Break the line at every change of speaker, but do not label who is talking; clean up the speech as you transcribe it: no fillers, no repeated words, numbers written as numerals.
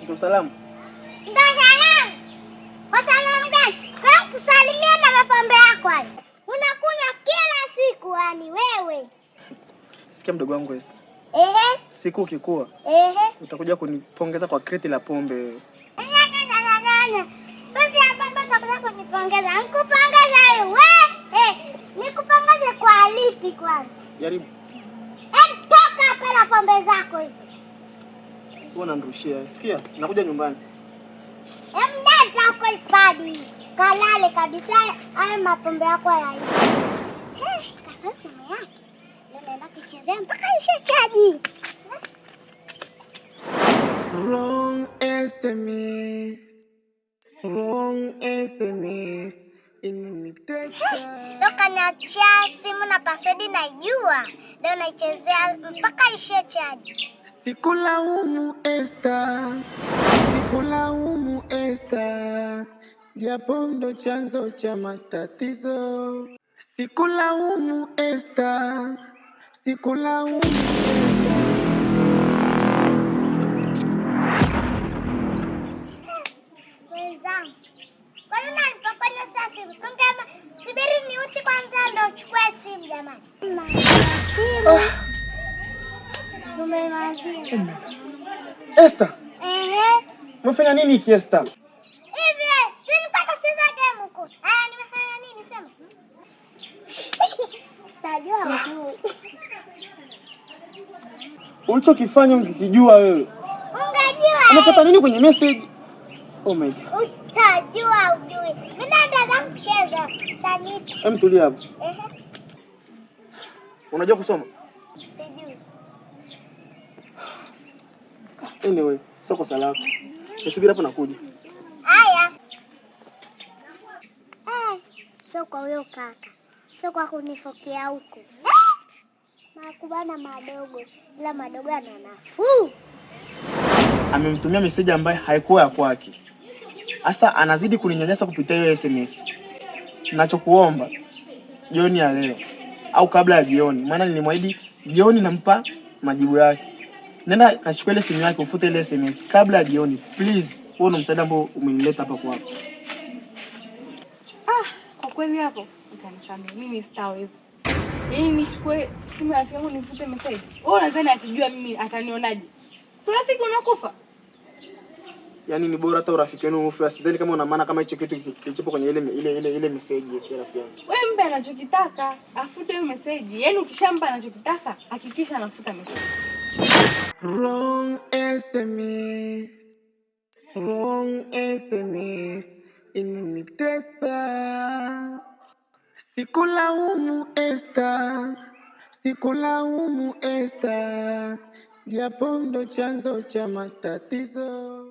Ndio salamu.
Ndio salamu. Kwa salamu gani? Kwa kusalimia na mapambe yako haya. Unakunywa kila siku yani wewe.
Sikia mdogo wangu Esther.
Ehe.
Siku ukikua.
Ehe.
Utakuja kunipongeza kwa kreti la pombe wewe.
Sasa hapa utakuja kunipongeza. Nikupongeza wewe. Nikupongeze kwa lipi kwanza?
Jaribu.
Toka hapa na pombe zako hizo.
Wewe unanirushia. Sikia, nakuja nyumbani.
Mneza uko ipadi. Kalale kabisa haya mapombe yako ya hivi. Kasa simu yake. Leo naenda kuchezea mpaka ishe chaji.
Wrong SMS. Wrong SMS.
Leo kaniachia simu na password naijua. Leo naichezea mpaka ishe chaji.
Sikulaumu Esther. Sikulaumu Esther. Japo ndo chanzo cha matatizo. Sikulaumu Esther. Sikulaumu
Wenzangu. Kwa nini unanipokonya sasa simu? Songema, subiri niuti kwanza ndo uchukue simu jamani.
Esther.
Ehe.
Umefanya nini ki Esther?
Hivi, si nilikuwa nacheza game huko. Nimefanya nini sema? Tajua mjui.
Ulichokifanya ungekijua wewe.
Ungejua.
Unapata nini kwenye message? Oh my God.
Utajua ujui. Mimi naenda kucheza. Tanita.
Tulia hapo.
Ehe.
Unajua kusoma?
Sijui.
Anyway, sio kosa lako. Nisubiri hapo nakuja.
Haya. Sio kwa huyo kaka. Sio kwa kunifokea huko. Makubana madogo. Ila madogo yana nafuu.
Amemtumia message ambayo haikuwa ya kwake. Sasa anazidi kuninyanyasa kupitia hiyo SMS. Ninachokuomba jioni ya leo au kabla ya jioni, maana nilimwahidi jioni nampa majibu yake. Nenda kachukua ile simu yake ufute ile SMS kabla ya jioni. Please, wewe ndo msaada ambao umenileta hapa kwako.
Kwa kweli hapo utanisamehe. Mimi sitaweza. Yaani nichukue simu ya rafiki yangu nifute message. Wewe unadhani akijua mimi atanionaje? Sio rafiki unakufa.
Yaani ni bora hata urafiki wenu ufe. Sidhani kama una maana kama hicho kitu kilichopo kwenye ile message ya rafiki yangu.
Wewe mpe anachokitaka, afute hiyo message. Yaani ukishampa anachokitaka, hakikisha anafuta message.
Wrong SMS. Wrong SMS. Inanitesa. Sikulaumu Esther. Sikulaumu Esther. Japo ndo chanzo cha matatizo.